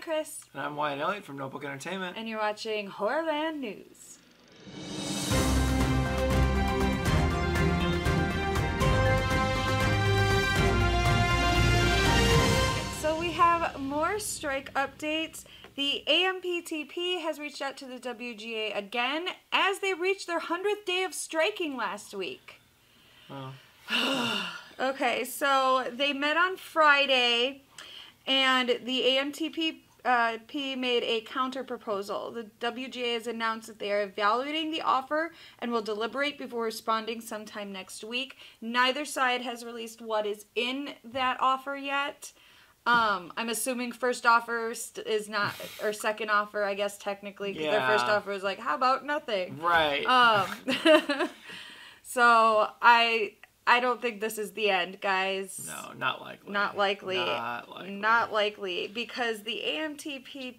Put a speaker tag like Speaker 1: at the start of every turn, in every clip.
Speaker 1: Kris.
Speaker 2: And I'm Wyatt and Elliott from Notebook Entertainment.
Speaker 1: And you're watching Horrorland News. So we have more strike updates. The AMPTP has reached out to the WGA again as they reached their 100th day of striking last week. Oh. Okay, so they met on Friday, and the AMTP made a counter proposal. The WGA has announced that they are evaluating the offer and will deliberate before responding sometime next week. Neither side has released what is in that offer yet. I'm assuming first offer is not, or second offer, I guess, technically, because their first offer was like, how about nothing?
Speaker 2: Right.
Speaker 1: So I don't think this is the end, guys.
Speaker 2: No, not likely.
Speaker 1: Not likely.
Speaker 2: Not likely.
Speaker 1: Not likely, because the AMPTP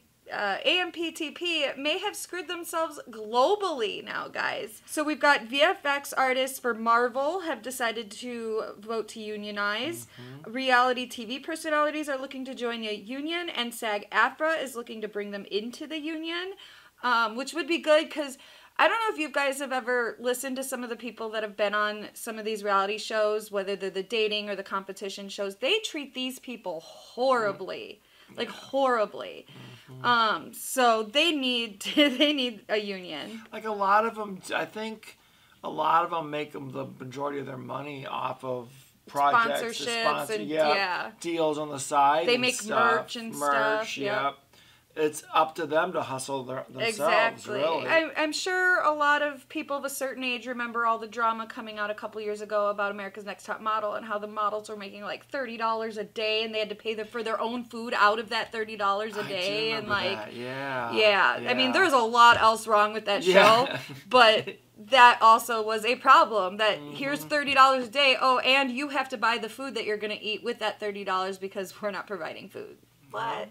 Speaker 1: may have screwed themselves globally now, guys. So we've got VFX artists for Marvel have decided to vote to unionize. Reality TV personalities are looking to join a union, and SAG-AFTRA is looking to bring them into the union, which would be good because I don't know if you guys have ever listened to some of the people that have been on some of these reality shows, whether they're the dating or the competition shows. They treat these people horribly, like horribly. So they need a union.
Speaker 2: Like a lot of them, I think a lot of them make them the majority of their money off of projects,
Speaker 1: sponsorships, and
Speaker 2: deals on the side.
Speaker 1: They make merch and stuff.
Speaker 2: Yep. It's up to them to hustle themselves,
Speaker 1: exactly.
Speaker 2: really.
Speaker 1: I'm sure a lot of people of a certain age remember all the drama coming out a couple years ago about America's Next Top Model and how the models were making like $30 a day and they had to pay for their own food out of that $30 a day. And like,
Speaker 2: that. Yeah.
Speaker 1: Yeah. I mean, there's a lot else wrong with that show, but that also was a problem. That here's $30 a day. Oh, and you have to buy the food that you're going to eat with that $30 because we're not providing food. What?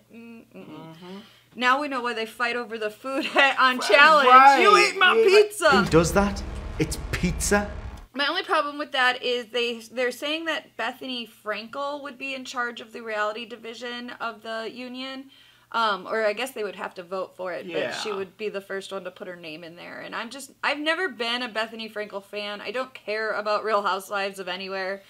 Speaker 1: Now we know why they fight over the food on Challenge.
Speaker 2: Right.
Speaker 1: You ate my pizza.
Speaker 3: Who does that? It's pizza.
Speaker 1: My only problem with that is they're saying that Bethenny Frankel would be in charge of the reality division of the union. Or I guess they would have to vote for it, but she would be the first one to put her name in there. And I've never been a Bethenny Frankel fan. I don't care about Real Housewives of Anywhere.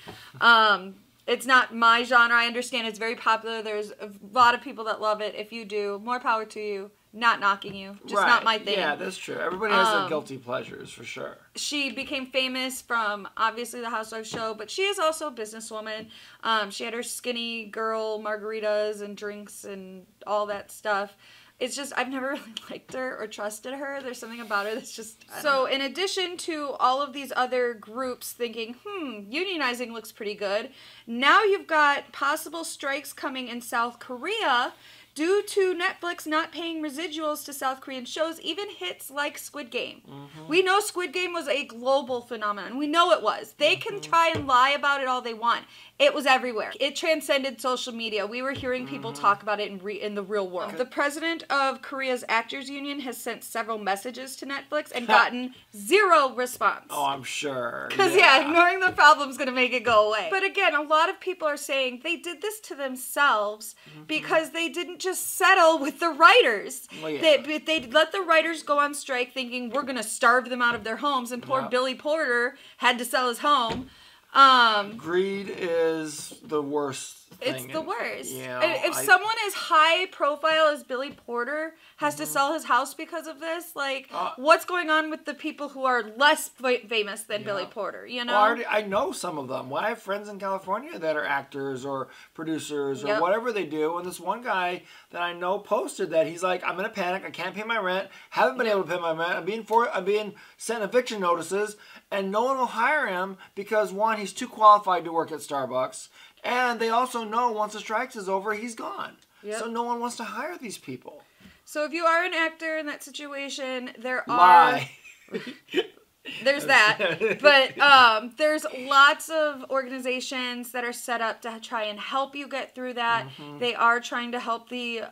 Speaker 1: It's not my genre. I understand it's very popular. There's a lot of people that love it. If you do, more power to you. Not knocking you. Just not my thing.
Speaker 2: Yeah, that's true. Everybody has their guilty pleasures, for sure.
Speaker 1: She became famous from, obviously, the Housewives show, but she is also a businesswoman. She had her skinny girl margaritas and drinks and all that stuff. It's just, I've never really liked her or trusted her. There's something about her that's just... So, in addition to all of these other groups thinking, unionizing looks pretty good, now you've got possible strikes coming in South Korea due to Netflix not paying residuals to South Korean shows, even hits like Squid Game. We know Squid Game was a global phenomenon. We know it was. They can try and lie about it all they want. It was everywhere. It transcended social media. We were hearing people talk about it in the real world. The president of Korea's Actors Union has sent several messages to Netflix and gotten zero response.
Speaker 2: Oh, I'm sure.
Speaker 1: Because, ignoring the problem is going to make it go away. But again, a lot of people are saying they did this to themselves because they didn't just settle with the writers.
Speaker 2: Well,
Speaker 1: They let the writers go on strike thinking we're going to starve them out of their homes, and poor Billy Porter had to sell his home.
Speaker 2: Greed is the worst thing.
Speaker 1: It's the worst.
Speaker 2: If
Speaker 1: someone as high profile as Billy Porter has to sell his house because of this, like, what's going on with the people who are less famous than Billy Porter, you know?
Speaker 2: Well, I know some of them. Well, I have friends in California that are actors or producers or whatever they do, and this one guy that I know posted that he's like, I'm in a panic, I can't pay my rent, haven't been able to pay my rent, I'm being sent eviction notices, and no one will hire him because, one, he's too qualified to work at Starbucks, and they also know once the strikes is over, he's gone. So no one wants to hire these people.
Speaker 1: So if you are an actor in that situation, there are... There's that. But there's lots of organizations that are set up to try and help you get through that. They are trying to help the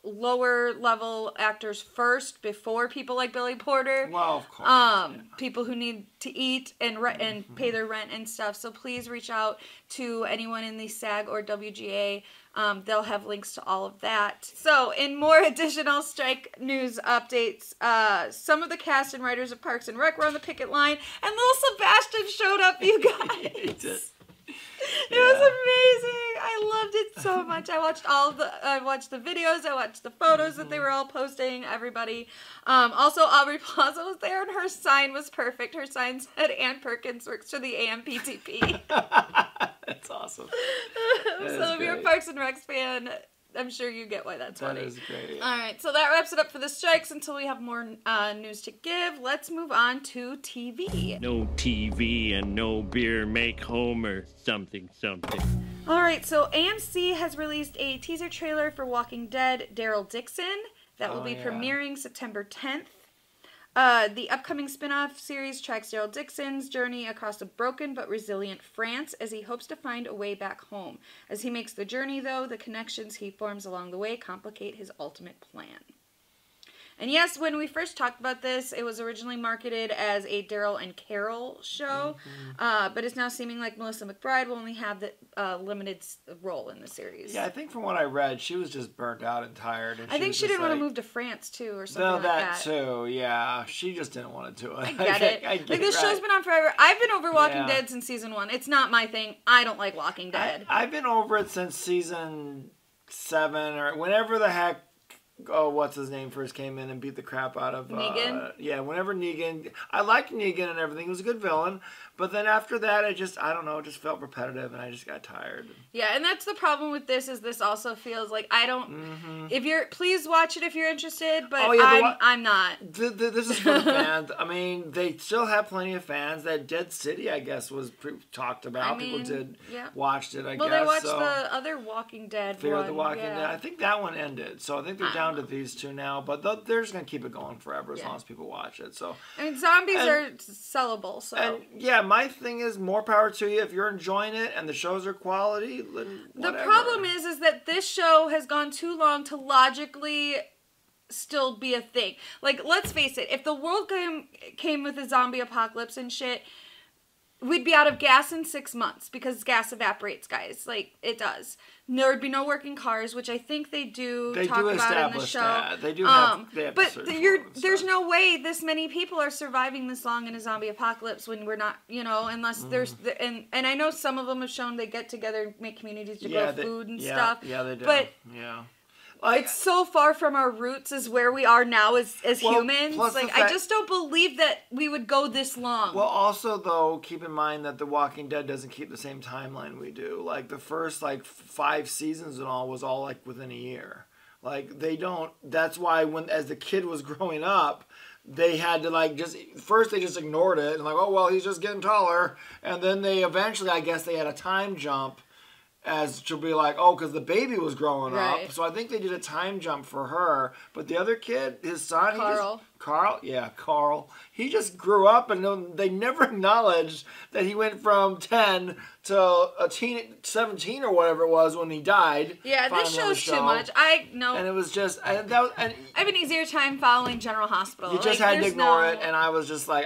Speaker 1: lower level actors first before people like Billy Porter.
Speaker 2: Well, of course.
Speaker 1: People who need to eat and pay their rent and stuff. So please reach out to anyone in the SAG or WGA They'll have links to all of that. So, in more additional strike news updates, some of the cast and writers of Parks and Rec were on the picket line, and little Sebastian showed up, you guys. It was amazing. I loved it so much. I watched the videos, I watched the photos that they were all posting, everybody. Also, Aubrey Plaza was there, and her sign was perfect. Her sign said, Ann Perkins works for the AMPTP.
Speaker 2: That's awesome.
Speaker 1: So if you're a Parks and Rec fan, I'm sure you get why that's funny.
Speaker 2: That is great.
Speaker 1: All right, so that wraps it up for the strikes. Until we have more news to give, let's move on to TV.
Speaker 4: No TV and no beer make Homer something something.
Speaker 1: All right, so AMC has released a teaser trailer for Walking Dead, Daryl Dixon, that will be premiering September 10th. The upcoming spin-off series tracks Daryl Dixon's journey across a broken but resilient France as he hopes to find a way back home. As he makes the journey, though, the connections he forms along the way complicate his ultimate plan. And yes, when we first talked about this, it was originally marketed as a Daryl and Carol show, but it's now seeming like Melissa McBride will only have the limited role in the series.
Speaker 2: Yeah, I think from what I read, she was just burnt out and tired. And
Speaker 1: I think she didn't want to move to France, too, or something like that.
Speaker 2: That, too, yeah. She just didn't want to do it.
Speaker 1: I get it. Like, this show's been on forever. I've been over Walking Dead since season 1. It's not my thing. I don't like Walking Dead.
Speaker 2: I've been over it since season 7, or whenever the heck what's his name first came in and beat the crap out of
Speaker 1: Negan.
Speaker 2: Whenever Negan, I liked Negan and everything. He was a good villain, but then after that, I don't know, it just felt repetitive, and I just got tired.
Speaker 1: Yeah, and that's the problem with this. Is this also feels like I don't. If you're, please watch it if you're interested, but I'm not.
Speaker 2: This is for the fans. I mean, they still have plenty of fans. That Dead City, I guess, was talked about. People watched it. I guess.
Speaker 1: Well, they watched the other Walking Dead.
Speaker 2: Fear of the Walking Dead. I think that one ended, so I think they're down to these two now, but they're just gonna keep it going forever as long as people watch it. So
Speaker 1: I mean, zombies are sellable. So
Speaker 2: my thing is, more power to you if you're enjoying it and the shows are quality.
Speaker 1: The problem is that this show has gone too long to logically still be a thing. Like, let's face it, if the world came with a zombie apocalypse and shit, we'd be out of gas in 6 months because gas evaporates, guys. Like, it does. There would be no working cars, which I think they do talk about in the show. That. They do but there's no way this many people are surviving this long in a zombie apocalypse when we're not, unless there's... And I know some of them have shown they get together and make communities to grow food and stuff. Yeah, they do. But it's so far from our roots as where we are now as humans. Like, I just don't believe that we would go this long.
Speaker 2: Well, also, though, keep in mind that The Walking Dead doesn't keep the same timeline we do. Like, the first, 5 seasons and all was all, within a year. Like, they don't... That's why as the kid was growing up, they had to, first they just ignored it. And oh, well, he's just getting taller. And then they eventually, I guess, they had a time jump as to be because the baby was growing up. So I think they did a time jump for her. But the other kid, his son, Carl, he just grew up, and they never acknowledged that he went from 10 to 17 or whatever it was when he died.
Speaker 1: Yeah, this show's too much. I know.
Speaker 2: And it was just... I
Speaker 1: have an easier time following General Hospital.
Speaker 2: You just had to ignore it, and I was just I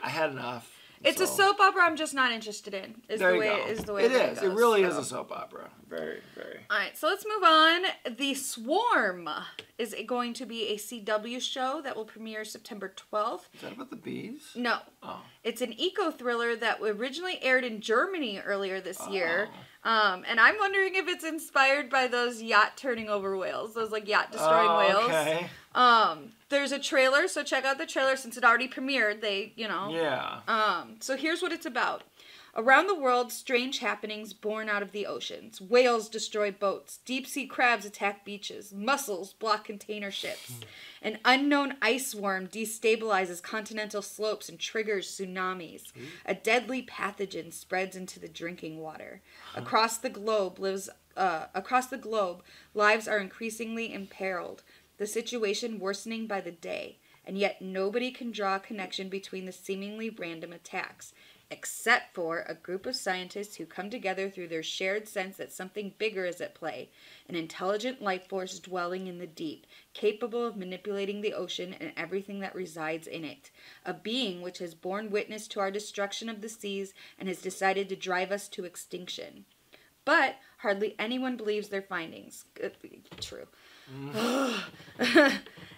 Speaker 2: had enough.
Speaker 1: It's a soap opera I'm just not interested in. Is the way it is.
Speaker 2: It really is a soap opera. Very, very.
Speaker 1: All right, so let's move on. The Swarm is going to be a CW show that will premiere September 12th.
Speaker 2: Is that about the bees?
Speaker 1: No.
Speaker 2: Oh.
Speaker 1: It's an eco-thriller that originally aired in Germany earlier this year. And I'm wondering if it's inspired by those yacht turning over whales, those yacht destroying whales.
Speaker 2: Okay.
Speaker 1: There's a trailer, so check out the trailer since it already premiered.
Speaker 2: Yeah.
Speaker 1: So here's what it's about. Around the world, strange happenings born out of the oceans. Whales destroy boats. Deep-sea crabs attack beaches. Mussels block container ships. An unknown ice worm destabilizes continental slopes and triggers tsunamis. A deadly pathogen spreads into the drinking water. Across the globe, lives are increasingly imperiled. The situation worsening by the day, and yet nobody can draw a connection between the seemingly random attacks, except for a group of scientists who come together through their shared sense that something bigger is at play, an intelligent life force dwelling in the deep, capable of manipulating the ocean and everything that resides in it, a being which has borne witness to our destruction of the seas and has decided to drive us to extinction. but hardly anyone believes their findings. True.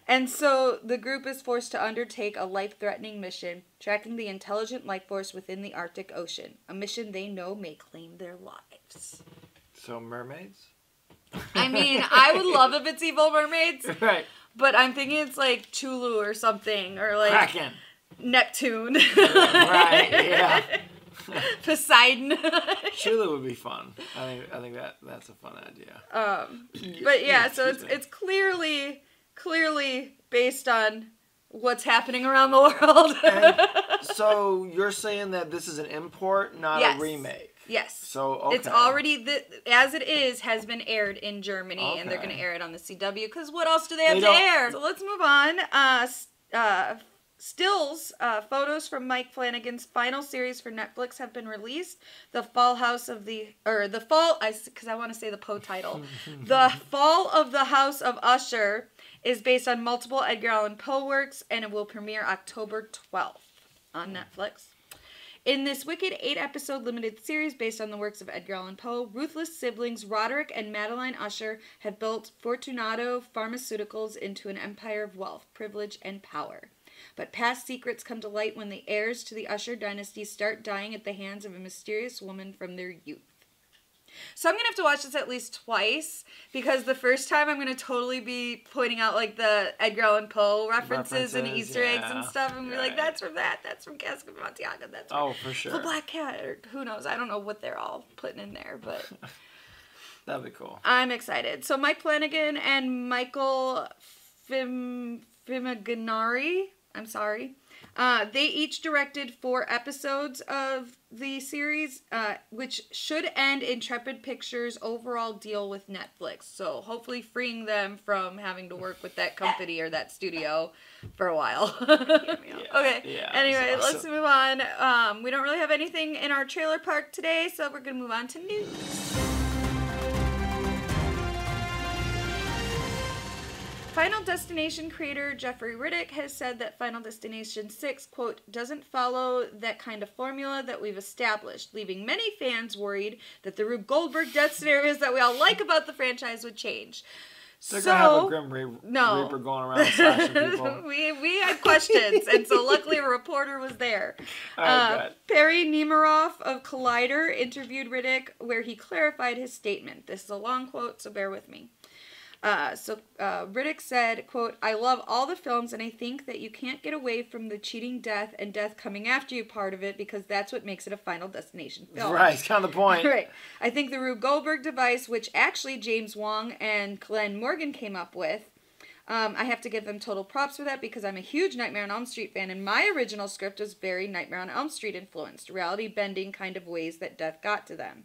Speaker 1: And so the group is forced to undertake a life-threatening mission, tracking the intelligent life force within the Arctic Ocean, a mission they know may claim their lives.
Speaker 2: So mermaids?
Speaker 1: I mean, I would love if it's evil mermaids.
Speaker 2: Right.
Speaker 1: But I'm thinking it's like Chulu or something, or like
Speaker 2: Kraken.
Speaker 1: Neptune.
Speaker 2: Right, yeah.
Speaker 1: Poseidon.
Speaker 2: Chulu would be fun. I think that's a fun idea.
Speaker 1: But yeah, so it's clearly based on what's happening around the world.
Speaker 2: And so you're saying that this is an import, not a remake?
Speaker 1: Yes.
Speaker 2: So, okay.
Speaker 1: It's already, as it is, has been aired in Germany, and they're going to air it on the CW, because what else do they have to air? So let's move on. Stills, photos from Mike Flanagan's final series for Netflix have been released. The Fall of the House of Usher is based on multiple Edgar Allan Poe works, and it will premiere October 12th on Netflix. In this wicked 8-episode limited series based on the works of Edgar Allan Poe, ruthless siblings Roderick and Madeline Usher have built Fortunato Pharmaceuticals into an empire of wealth, privilege, and power. But past secrets come to light when the heirs to the Usher dynasty start dying at the hands of a mysterious woman from their youth. So I'm going to have to watch this at least twice, because the first time I'm going to totally be pointing out like the Edgar Allan Poe references and Easter eggs and stuff, and be like, that's from that's from Cask of Amontillado, that's from
Speaker 2: for sure.
Speaker 1: The Black Cat, or who knows, I don't know what they're all putting in there, but
Speaker 2: that'd be cool.
Speaker 1: I'm excited. So Mike Flanagan and Michael Fimaganari, I'm sorry, they each directed 4 episodes of the series, which should end Intrepid Pictures' overall deal with Netflix. So hopefully freeing them from having to work with that company or that studio for a while. Okay. Yeah, anyway, let's move on. We don't really have anything in our trailer park today, so we're going to move on to news. Final Destination creator Jeffrey Riddick has said that Final Destination 6, quote, doesn't follow that kind of formula that we've established, leaving many fans worried that the Rube Goldberg death scenarios that we all like about the franchise would change.
Speaker 2: They're going to have a Grim Reaper going around slashing people.
Speaker 1: we had questions, and so luckily a reporter was there. Perry Nemiroff of Collider interviewed Riddick, where he clarified his statement. This is a long quote, so bear with me. Riddick said, quote, I love all the films, and I think that you can't get away from the cheating death and death coming after you part of it, because that's what makes it a Final Destination film.
Speaker 2: Right, it's kind of the point.
Speaker 1: Right. I think the Rube Goldberg device, which actually James Wong and Glenn Morgan came up with, I have to give them total props for that, because I'm a huge Nightmare on Elm Street fan, and my original script was very Nightmare on Elm Street influenced, reality-bending kind of ways that death got to them.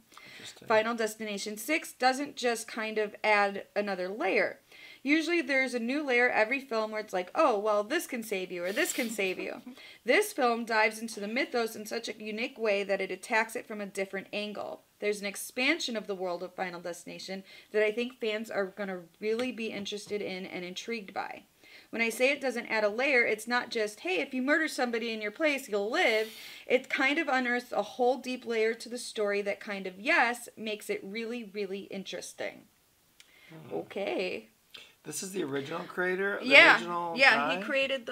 Speaker 1: Final Destination 6 doesn't just kind of add another layer. Usually there's a new layer every film where it's like, oh, well, this can save you, or this can save you. This film dives into the mythos in such a unique way that it attacks it from a different angle. There's an expansion of the world of Final Destination that I think fans are going to really be interested in and intrigued by. When I say it doesn't add a layer, it's not just, hey, if you murder somebody in your place, you'll live. It kind of unearths a whole deep layer to the story that kind of, yes, makes it really, really interesting. Okay.
Speaker 2: This is the original creator?
Speaker 1: Original guy? He created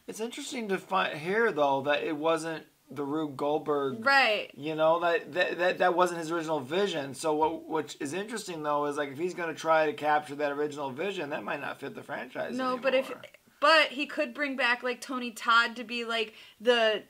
Speaker 2: It's interesting to hear, though, that it wasn't the Rube Goldberg,
Speaker 1: right?
Speaker 2: You know, that wasn't his original vision. So what is interesting though is like if he's going to try to capture that original vision, that might not fit the franchise. No,
Speaker 1: anymore. but he could bring back like Tony Todd to be like the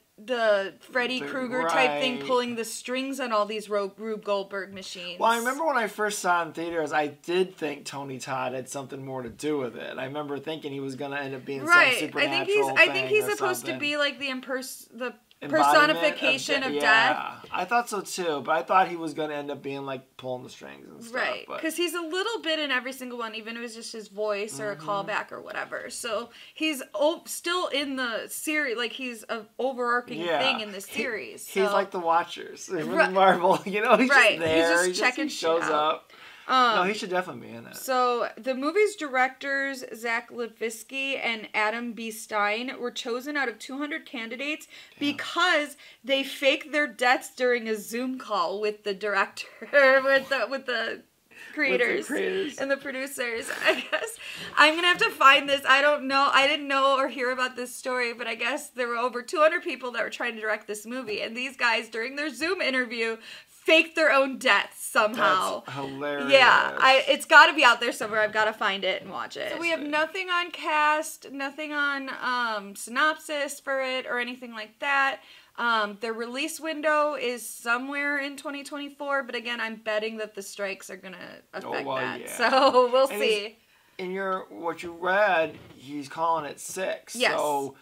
Speaker 1: Freddy Krueger type thing, pulling the strings on all these Rube Goldberg machines.
Speaker 2: Well, I remember when I first saw it in theaters, I did think Tony Todd had something more to do with it. I remember thinking he was going to end up being some supernatural
Speaker 1: I think he's supposed to be like the personification of death.
Speaker 2: I thought so too, but I thought he was going to end up being like pulling the strings and stuff.
Speaker 1: Right, because he's a little bit in every single one, even if it's just his voice or a callback or whatever. So he's still in the series, like he's an overarching thing in the series.
Speaker 2: He's like the Watchers in Marvel, you know. He's just there.
Speaker 1: He's just checking
Speaker 2: shit out. Shows up. No, he should definitely be in it.
Speaker 1: So, the movie's directors, Zach Levitsky and Adam B. Stein, were chosen out of 200 candidates because they faked their deaths during a Zoom call with the director, with the creators and the producers. I guess I'm gonna have to find this. I don't know. I didn't know or hear about this story, but I guess there were over 200 people that were trying to direct this movie, and these guys, during their Zoom interview, faked their own deaths somehow.
Speaker 2: That's hilarious.
Speaker 1: Yeah, it's got to be out there somewhere. I've got to find it and watch it. So we have nothing on cast, nothing on synopsis for it or anything like that. The release window is somewhere in 2024, but again, I'm betting that the strikes are gonna affect that. Yeah. So we'll see.
Speaker 2: In what you read, he's calling it 6.
Speaker 1: Yes.
Speaker 2: So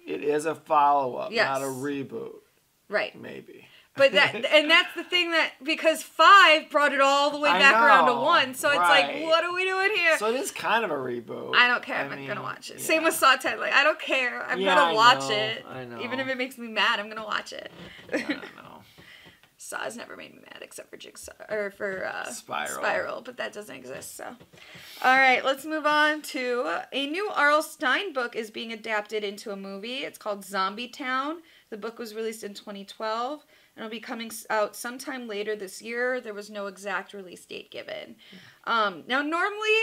Speaker 2: it is a follow-up, not a reboot.
Speaker 1: Right.
Speaker 2: Maybe.
Speaker 1: But that's the thing, that because 5 brought it all the way back around to 1, so it's like, what are we doing here?
Speaker 2: So it is kind of a reboot.
Speaker 1: I don't care. I'm not gonna watch it. Same with Saw 10. Like, I don't care. I'm gonna watch it.
Speaker 2: I know.
Speaker 1: Even if it makes me mad, I'm gonna watch it.
Speaker 2: I don't know.
Speaker 1: Saw's never made me mad except for Jigsaw or for
Speaker 2: Spiral,
Speaker 1: but that doesn't exist. So, all right, let's move on to a new R.L. Stine book is being adapted into a movie. It's called Zombie Town. The book was released in 2012. And it'll be coming out sometime later this year. There was no exact release date given. Now, normally,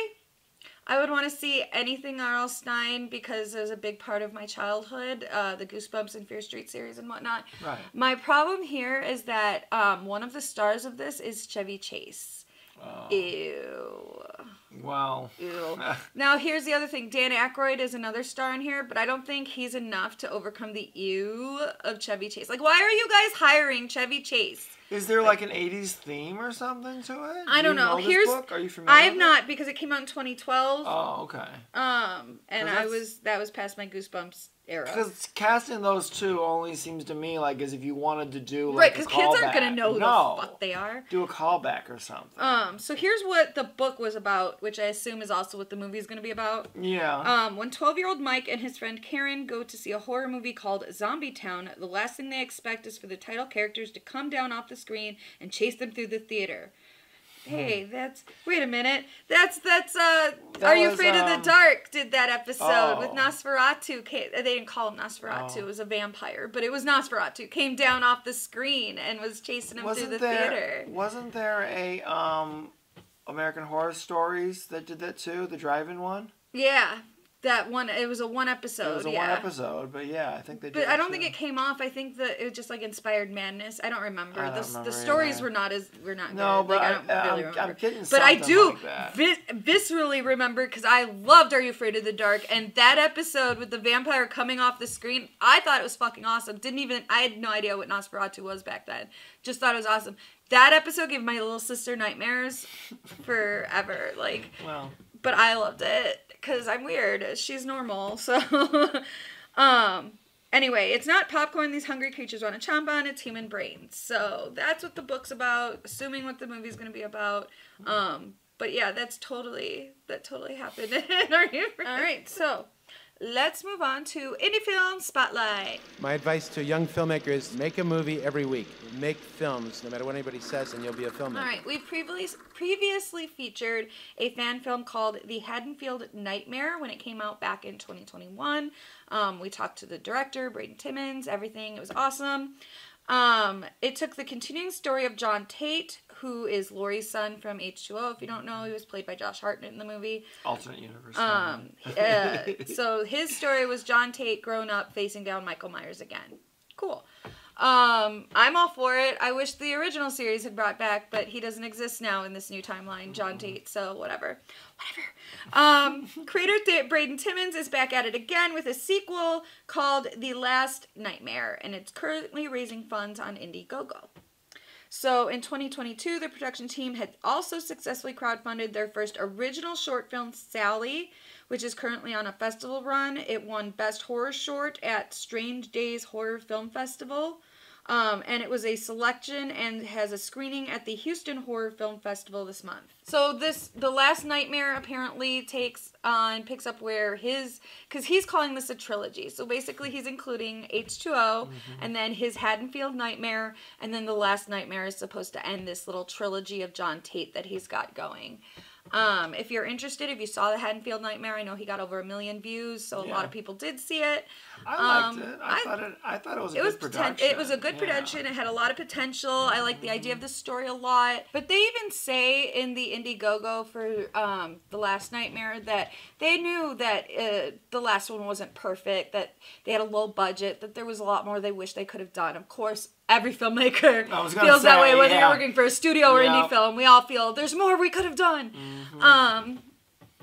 Speaker 1: I would want to see anything R.L. Stine because it was a big part of my childhood, the Goosebumps and Fear Street series and whatnot.
Speaker 2: Right.
Speaker 1: My problem here is that one of the stars of this is Chevy Chase.
Speaker 2: Oh.
Speaker 1: Ew.
Speaker 2: Wow.
Speaker 1: Ew. Now, here's the other thing. Dan Aykroyd is another star in here, but I don't think he's enough to overcome the ew of Chevy Chase. Like, why are you guys hiring Chevy Chase?
Speaker 2: Is there like an 80s theme or something to it?
Speaker 1: I don't know.
Speaker 2: This book? Are you familiar
Speaker 1: I have
Speaker 2: with
Speaker 1: not, because it came out in 2012.
Speaker 2: Oh, okay.
Speaker 1: And that was past my Goosebumps era.
Speaker 2: Because casting those two only seems to me like as if you wanted to do like
Speaker 1: right, because kids aren't gonna know who the fuck they are.
Speaker 2: Do a callback or something.
Speaker 1: So here's what the book was about, which I assume is also what the movie is gonna be about.
Speaker 2: Yeah.
Speaker 1: When 12-year-old Mike and his friend Karen go to see a horror movie called Zombie Town, the last thing they expect is for the title characters to come down off the screen and chase them through the theater. Hey, wait a minute. Are You Afraid of the Dark did that episode with Nosferatu. They didn't call him Nosferatu. It was a vampire, but it was Nosferatu. Came down off the screen and was chasing him through the theater.
Speaker 2: Wasn't there a American Horror Stories that did that too? The drive-in one?
Speaker 1: Yeah. That one, it was a one episode.
Speaker 2: It was a one episode, but yeah, I think they did.
Speaker 1: But I don't think it came off. I think that it was just like inspired madness. I don't remember. The stories were not good.
Speaker 2: No, but
Speaker 1: like, I don't really remember.
Speaker 2: I'm getting
Speaker 1: but I do
Speaker 2: like
Speaker 1: viscerally remember because I loved Are You Afraid of the Dark, and that episode with the vampire coming off the screen, I thought it was fucking awesome. I had no idea what Nosferatu was back then. Just thought it was awesome. That episode gave my little sister nightmares forever. Like,
Speaker 2: well,
Speaker 1: but I loved it. Because I'm weird. She's normal. So, anyway, it's not popcorn these hungry creatures want to chomp on. It's human brains. So, that's what the book's about. Assuming what the movie's going to be about. But yeah, that totally happened. All right, so let's move on to Indie Film Spotlight.
Speaker 5: My advice to young filmmakers, make a movie every week. Make films, no matter what anybody says, and you'll be a filmmaker.
Speaker 1: All right, we've previously featured a fan film called The Haddonfield Nightmare when it came out back in 2021. We talked to the director, Braden Timmons, everything. It was awesome. It took the continuing story of John Tate, who is Laurie's son from H2O. If you don't know, he was played by Josh Hartnett in the movie.
Speaker 2: Alternate universe.
Speaker 1: So his story was John Tate grown up facing down Michael Myers again. Cool. I'm all for it. I wish the original series had brought back, but he doesn't exist now in this new timeline, John Tate, so whatever. Creator Braden Timmons is back at it again with a sequel called The Last Nightmare, and it's currently raising funds on Indiegogo. So in 2022, the production team had also successfully crowdfunded their first original short film, Sally, which is currently on a festival run. It won Best Horror Short at Strange Days Horror Film Festival. And it was a selection and has a screening at the Houston Horror Film Festival this month. So The Last Nightmare apparently picks up where because he's calling this a trilogy. So basically he's including H2O and then his Haddonfield Nightmare, and then The Last Nightmare is supposed to end this little trilogy of John Tate that he's got going. If you're interested, if you saw the Haddonfield Nightmare, I know he got over 1 million views, so a lot of people did see it.
Speaker 2: I liked it. I thought it was a good production.
Speaker 1: It was a good production. It had a lot of potential. I like the idea of the story a lot. But they even say in the Indiegogo for The Last Nightmare that they knew that the last one wasn't perfect, that they had a low budget, that there was a lot more they wish they could have done. Of course, every filmmaker feels that way, whether you're working for a studio or indie film. We all feel there's more we could have done.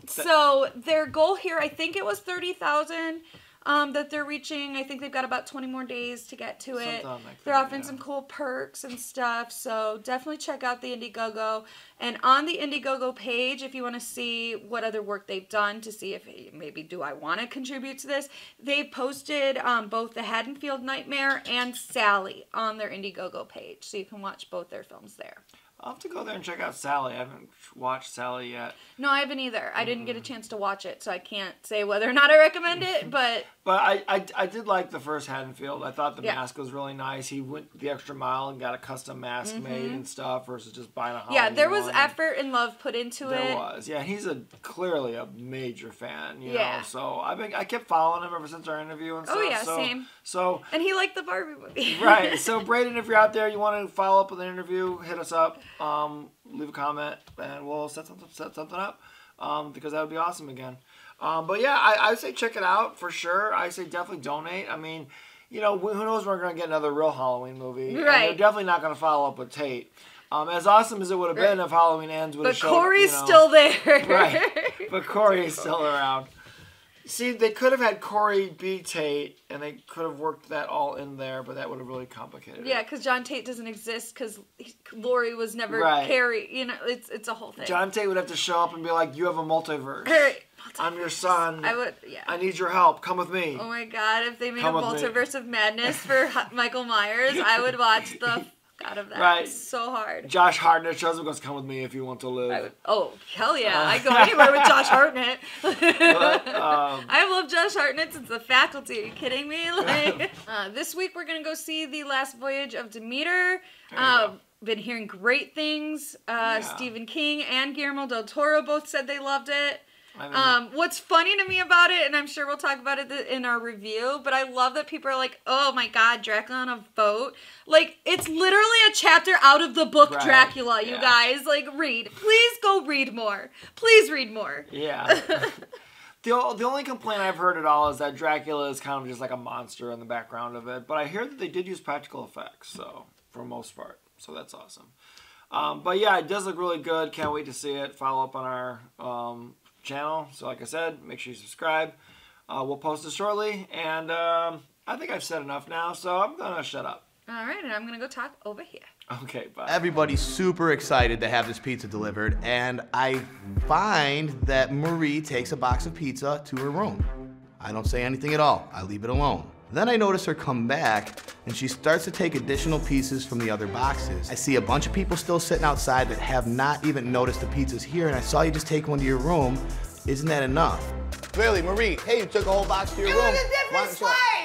Speaker 1: So their goal here, I think it was 30,000 that they're reaching. I think they've got about 20 more days to get to it. They're offering some cool perks and stuff, so definitely check out the Indiegogo. And on the Indiegogo page, if you want to see what other work they've done to see if maybe do I want to contribute to this, they've posted both the Haddonfield Nightmare and Sally on their Indiegogo page, so you can watch both their films there.
Speaker 2: I'll have to go there and check out Sally. I haven't watched Sally yet.
Speaker 1: No, I haven't either. I didn't get a chance to watch it, so I can't say whether or not I recommend it, but...
Speaker 2: But I did like the first Haddonfield. I thought the mask was really nice. He went the extra mile and got a custom mask made and stuff versus just buying a Halloween
Speaker 1: there was
Speaker 2: one.
Speaker 1: Effort and love put into it.
Speaker 2: There was. Yeah, he's clearly a major fan, you know. So I kept following him ever since our interview and stuff.
Speaker 1: Oh, yeah, same.
Speaker 2: So,
Speaker 1: and he liked the Barbie movie.
Speaker 2: Right. So, Braden, if you're out there, you want to follow up with an interview, hit us up. Leave a comment, and we'll set something up because that would be awesome again. But yeah, I would say check it out for sure. I say definitely donate. I mean, you know, who knows when we're going to get another real Halloween movie.
Speaker 1: Right.
Speaker 2: And they're definitely not going to follow up with Tate. As awesome as it would have been if Halloween Ends would have shown.
Speaker 1: But Corey's still there.
Speaker 2: Right. But Corey's still around. See, they could have had Corey be Tate, and they could have worked that all in there, but that would have really complicated it.
Speaker 1: Yeah, because John Tate doesn't exist because Laurie was never Carrie. You know, it's a whole thing.
Speaker 2: John Tate would have to show up and be like, "You have a multiverse. I'm your son. I need your help. Come with me."
Speaker 1: Oh my God! If they made a multiverse of madness for Michael Myers, I would watch the out of that.
Speaker 2: Right.
Speaker 1: So hard.
Speaker 2: Josh Hartnett shows up and goes, "Come with me if you want to live."
Speaker 1: Hell yeah. I'd go anywhere with Josh Hartnett. I've loved Josh Hartnett since The Faculty. Are you kidding me? This week we're going to go see The Last Voyage of Demeter. Been hearing great things. Stephen King and Guillermo del Toro both said they loved it. What's funny to me about it, and I'm sure we'll talk about it in our review, but I love that people are like, "Oh my God, Dracula on a boat." Like, it's literally a chapter out of the book Dracula, you guys. Like, read. Please go read more. Please read more.
Speaker 2: Yeah. The only complaint I've heard at all is that Dracula is kind of just like a monster in the background of it, but I hear that they did use practical effects, so, for the most part. So that's awesome. But yeah, it does look really good. Can't wait to see it. Follow up on our channel. So like I said, make sure you subscribe. We'll post it shortly, and I think I've said enough now, so I'm gonna shut up.
Speaker 1: All right, and I'm gonna go talk over here.
Speaker 2: Okay, bye.
Speaker 6: Everybody's super excited to have this pizza delivered, and I find that Marie takes a box of pizza to her room. I don't say anything at all. I leave it alone. Then I notice her come back, and she starts to take additional pieces from the other boxes. I see a bunch of people still sitting outside that have not even noticed the pizza's here, and I saw you just take one to your room. Isn't that enough? Clearly, Marie, hey, you took a whole box to your room.
Speaker 7: It was a different slice.